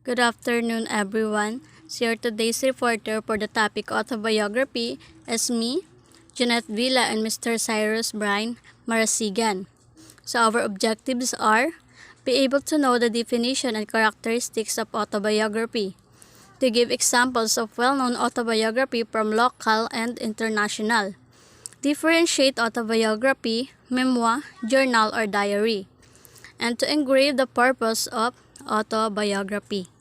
Good afternoon, everyone. So your today's reporter for the topic autobiography is me, Jeanette Villa, and Mr. Cyrus Brian Marasigan. So our objectives are be able to know the definition and characteristics of autobiography, to give examples of well-known autobiography from local and international, differentiate autobiography, memoir, journal, or diary, and to engrave the purpose of autobiography.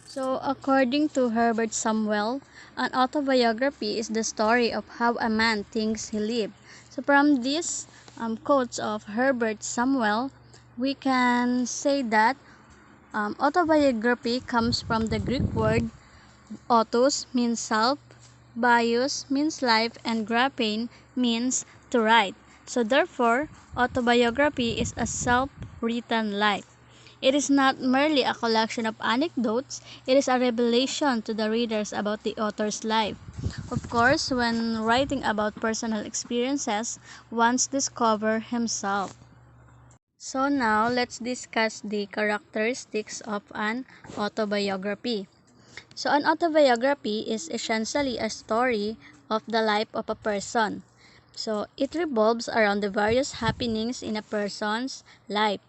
So, according to Herbert Samuel, an autobiography is the story of how a man thinks he lived. So, from these quotes of Herbert Samuel, we can say that autobiography comes from the Greek word autos means self, bios means life, and graphein means to write. So, therefore, autobiography is a self-written life. It is not merely a collection of anecdotes, it is a revelation to the readers about the author's life. Of course, when writing about personal experiences, one discovers himself. So now, let's discuss the characteristics of an autobiography. So an autobiography is essentially a story of the life of a person. So it revolves around the various happenings in a person's life.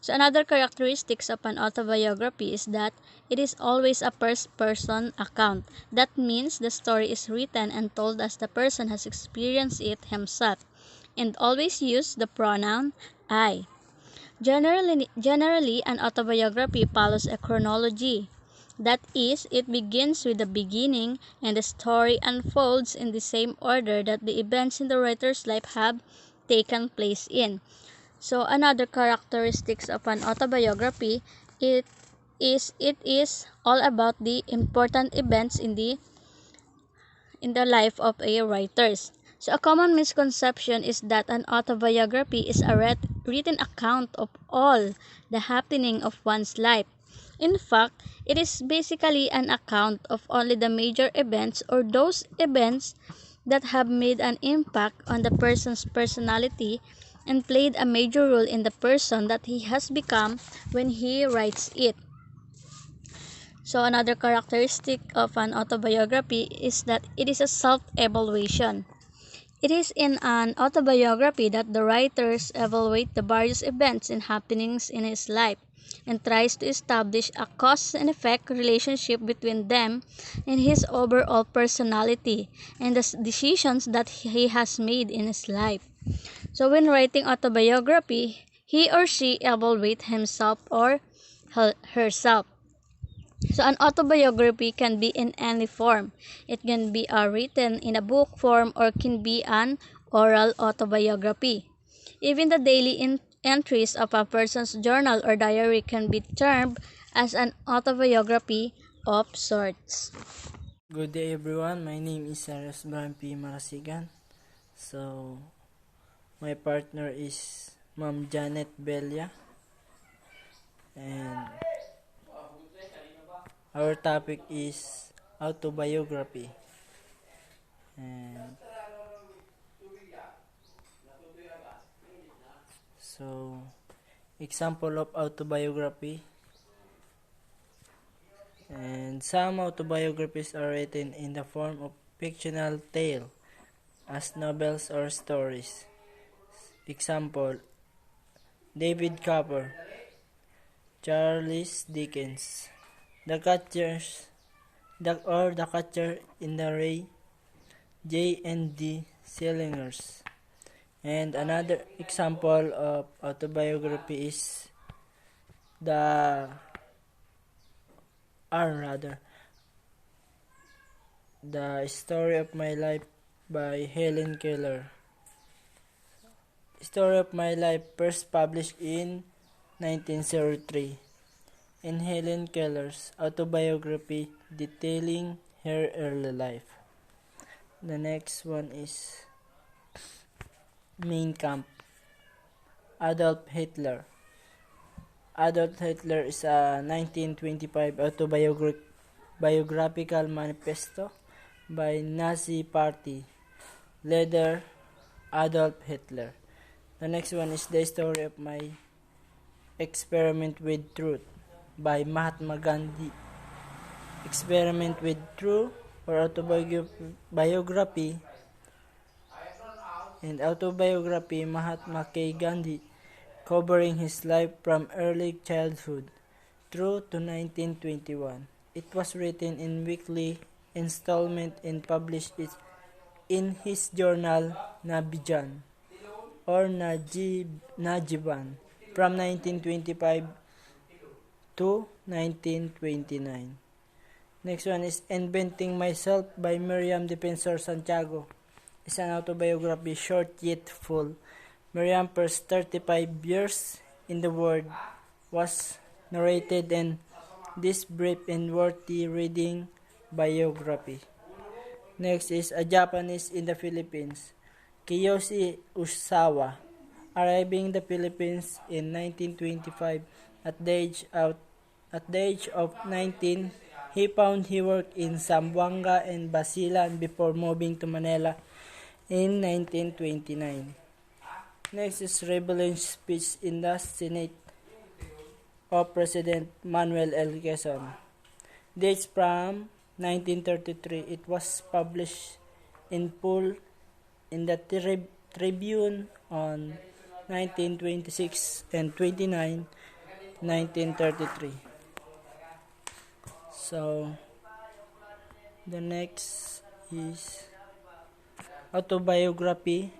So another characteristics of an autobiography is that it is always a first-person account. That means the story is written and told as the person has experienced it himself, and always use the pronoun I. Generally, an autobiography follows a chronology. That is, it begins with the beginning, and the story unfolds in the same order that the events in the writer's life have taken place in. So another characteristics of an autobiography it is all about the important events in the life of a writer. So a common misconception is that an autobiography is a written account of all the happening of one's life. In fact, it is basically an account of only the major events or those events that have made an impact on the person's personality and played a major role in the person that he has become when he writes it. So another characteristic of an autobiography is that it is a self-evaluation. It is in an autobiography that the writers evaluate the various events and happenings in his life and tries to establish a cause and effect relationship between them and his overall personality and the decisions that he has made in his life. So when writing autobiography, he or she evaluates himself or herself. So an autobiography can be in any form. It can be written in a book form or can be an oral autobiography. Even the daily entries of a person's journal or diary can be termed as an autobiography of sorts. Good day everyone, my name is Cyrus Brian Marasigan. So, my partner is Ma'am Janet Belia, and our topic is autobiography. And so, example of autobiography. And some autobiographies are written in the form of fictional tale, as novels or stories. Example, David Copper, Charles Dickens, The Catcher in the Rye, J.N.D. Salingers. And another example of autobiography is the The Story of My Life by Helen Keller. Story of My Life first published in 1903 in Helen Keller's autobiography detailing her early life. The next one is Mein Kampf, Adolf Hitler. Adolf Hitler is a 1925 autobiographical manifesto by Nazi Party leader Adolf Hitler. The next one is The Story of My Experiment with Truth by Mahatma Gandhi. Experiment with True or Autobiography and Autobiography Mahatma K. Gandhi, covering his life from early childhood through to 1921. It was written in weekly installment and published in his journal Nabijan or Najiban from 1925 to 1929. Next one is Inventing Myself by Miriam Defensor Santiago. It's an autobiography, short yet full. Miriam's first 35 years in the world was narrated in this brief and worthy reading biography. Next is A Japanese in the Philippines. Kiyoshi Usawa, arriving in the Philippines in 1925 at the age of 19, he found he worked in Zamboanga and Basilan before moving to Manila in 1929. Next is Rebellion Speech in the Senate of President Manuel L. Quezon. Dates from 1933. It was published in full in the Tribune on 1926 and 29, 1933. So, the next is Autobiography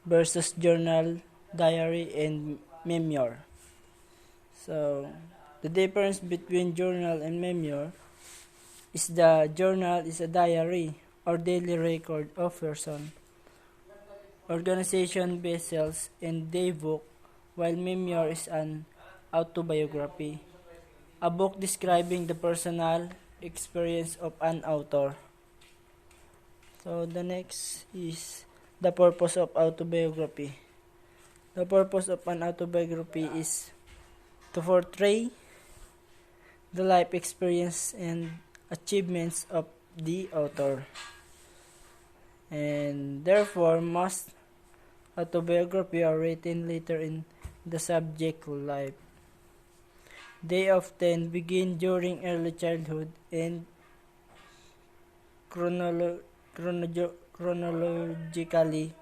versus Journal, Diary, and Memoir. So, the difference between journal and memoir is the journal is a diary or daily record of person, organization, vessels, and daybook, while memoir is an autobiography, a book describing the personal experience of an author. So the next is the purpose of autobiography. The purpose of an autobiography is to portray the life experience and achievements of the author. And therefore, most autobiography are written later in the subject's life. They often begin during early childhood and chronologically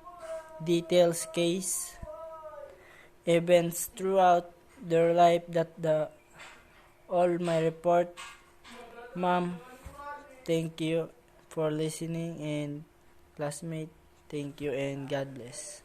details case events throughout their life that the all my report. Ma'am, thank you for listening, and classmate, thank you and God bless.